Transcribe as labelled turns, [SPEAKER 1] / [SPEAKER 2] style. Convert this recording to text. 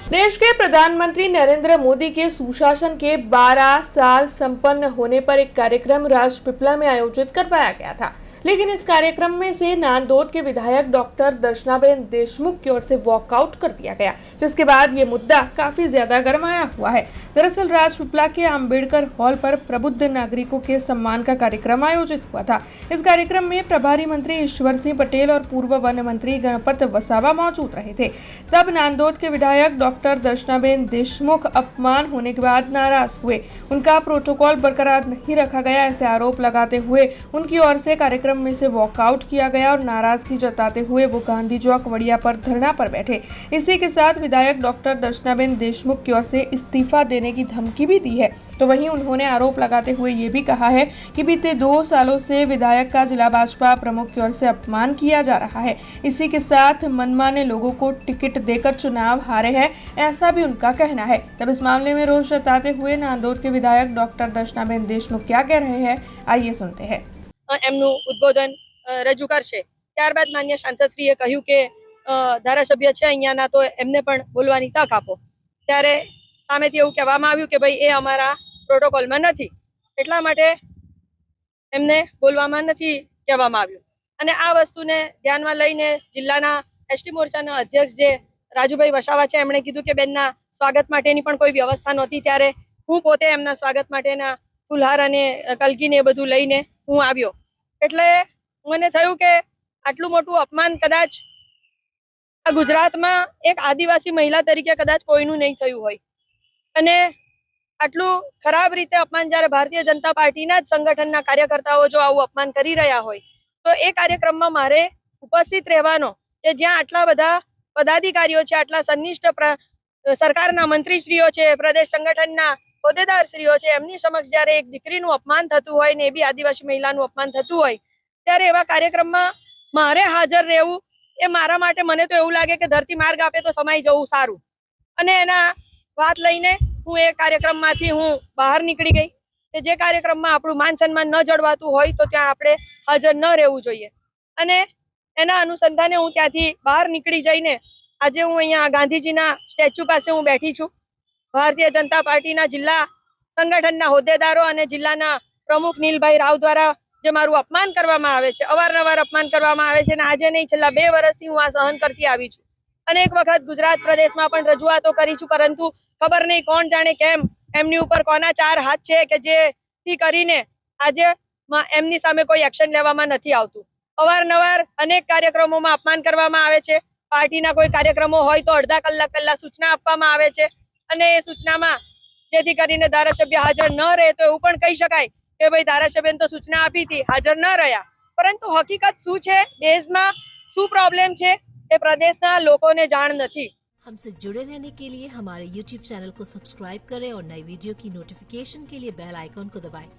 [SPEAKER 1] देश के प्रधानमंत्री नरेंद्र मोदी के सुशासन के 12 साल संपन्न होने पर एक कार्यक्रम राजपीपला में आयोजित करवाया गया था। लेकिन इस कार्यक्रम में से नांदोद के विधायक डॉक्टर दर्शनाबेन देशमुख की ओर से वॉकआउट कर दिया गया, जिसके बाद ये मुद्दा काफी ज्यादा गरमाया हुआ है। दरअसल राजपीपला के अंबेडकर हॉल पर प्रबुद्ध नागरिकों के सम्मान का कार्यक्रम आयोजित हुआ था। इस कार्यक्रम में प्रभारी मंत्री ईश्वर सिंह पटेल और पूर्व वन मंत्री गणपत वसावा मौजूद रहे थे। तब नांदोद के विधायक डॉक्टर दर्शनाबेन देशमुख अपमान होने के बाद नाराज हुए। उनका प्रोटोकॉल बरकरार नहीं रखा गया, ऐसे आरोप लगाते हुए उनकी ओर से कार्यक्रम में से वॉकआउट किया गया और नाराजगी जताते हुए वो गांधी चौक वड़िया पर धरना पर बैठे। इसी के साथ विधायक डॉक्टर दर्शनाबेन देशमुख की ओर से इस्तीफा देने की धमकी भी दी है। तो वहीं उन्होंने आरोप लगाते हुए ये भी कहा है कि बीते 2 सालों से विधायक का जिला भाजपा प्रमुख की ओर से अपमान किया जा रहा है। इसी के साथ मनमाने लोगों को टिकट देकर चुनाव हारे हैं, ऐसा भी उनका कहना है। तब इस मामले में रोष जताते हुए नांदोद के विधायक डॉक्टर दर्शनाबेन देशमुख क्या कह रहे हैं, आइए सुनते हैं।
[SPEAKER 2] એમનું ઉદ્બોધન રજૂ કરશે। ત્યારબાદ માન્ય સાંસદશ્રીએ કહ્યું કે ધારાસભ્ય છે અહીંયાના, તો એમને પણ બોલવાની તક આપો। ત્યારે સામેથી એવું કહેવામાં આવ્યું કે ભાઈ એ અમારા પ્રોટોકોલમાં નથી, એટલા માટે એમને બોલવામાં નથી કહેવામાં આવ્યું। અને આ વસ્તુને ધ્યાનમાં લઈને જિલ્લાના એસટી મોરચાના અધ્યક્ષ જે રાજુભાઈ વસાવા છે, એમણે કીધું કે બેનના સ્વાગત માટેની પણ કોઈ વ્યવસ્થા નહોતી। ત્યારે હું પોતે એમના સ્વાગત માટેના ફુલહાર અને કલગીને એ બધું લઈને હું આવ્યો। એટલે મને થયું કે આટલું મોટું અપમાન કદાચ આ ગુજરાતમાં એક આદિવાસી મહિલા તરીકે કદાચ કોઈનું નહીં થયું હોય। અને આટલું ખરાબ રીતે અપમાન જ્યારે ભારતીય જનતા પાર્ટીના જ સંગઠનના કાર્યકર્તાઓ જો આવું અપમાન કરી રહ્યા હોય, તો એ કાર્યક્રમમાં મારે ઉપસ્થિત રહેવાનો, કે જ્યાં આટલા બધા પદાધિકારીઓ છે, આટલા સન્નિષ્ઠ સરકારના મંત્રીશ્રીઓ છે, પ્રદેશ સંગઠનના હોદ્દેદારશ્રીઓ છે, એમની સમક્ષ જ્યારે એક દીકરીનું અપમાન થતું હોય ને એ બી આદિવાસી મહિલાનું અપમાન થતું હોય, ત્યારે એવા કાર્યક્રમમાં મારે હાજર રહેવું એ મારા માટે, મને તો એવું લાગે કે ધરતી માર્ગ આપે તો સમાઈ જવું સારું। અને એના વાત લઈને હું એ કાર્યક્રમમાંથી હું બહાર નીકળી ગઈ કે જે કાર્યક્રમમાં આપણું માન સન્માન ન જળવાતું હોય તો ત્યાં આપણે હાજર ન રહેવું જોઈએ। અને એના અનુસંધાને હું ત્યાંથી બહાર નીકળી જઈને આજે હું અહીંયા ગાંધીજીના સ્ટેચ્યુ પાસે હું બેઠી છું। ભારતીય जनता पार्टीना जिल्ला संगठनना होद्देदारो अने जिल्लाना प्रमुख नीलभाई राव द्वारा जे मारुं अपमान करवामां आवे छे, अवारनवार अपमान करवामां आवे छे, ने आजे नहीं छेल्ला 2 वर्षथी हुं आ सहन करती आवी छुं। अनेक वखत गुजरात प्रदेशमां पण रजूआतो करी छुं, परंतु खबर नहीं कोण जाणे केम एमनी उपर कोना 4 हाथ छे के जेथी करीने आजे एमनी सामे कोई एक्शन लेवामां नथी आवतुं। अवारनवार अनेक कार्यक्रमोमां अपमान करवामां आवे छे। पार्टीना कोई कार्यक्रमो होय तो अर्धा कलाक पहेला सूचना आपवामां आवे छे અને એ સૂચનામાં જેથી કરીને ધારાસભ્ય હાજર ન રહે તો એવું પણ કહી શકાય કે ભાઈ ધારાસભ્યને તો સૂચના આપી હતી, હાજર ન રહ્યા। પરંતુ હકીકત શું છે, દેશમાં શું પ્રોબ્લેમ છે, એ પ્રદેશના લોકોને જાણ નથી।
[SPEAKER 3] हमसे जुड़े रहने के लिए हमारे YouTube चैनल को सब्सक्राइब करें और नई वीडियो की नोटिफिकेशन के लिए बेल आइकॉन को दबाएं।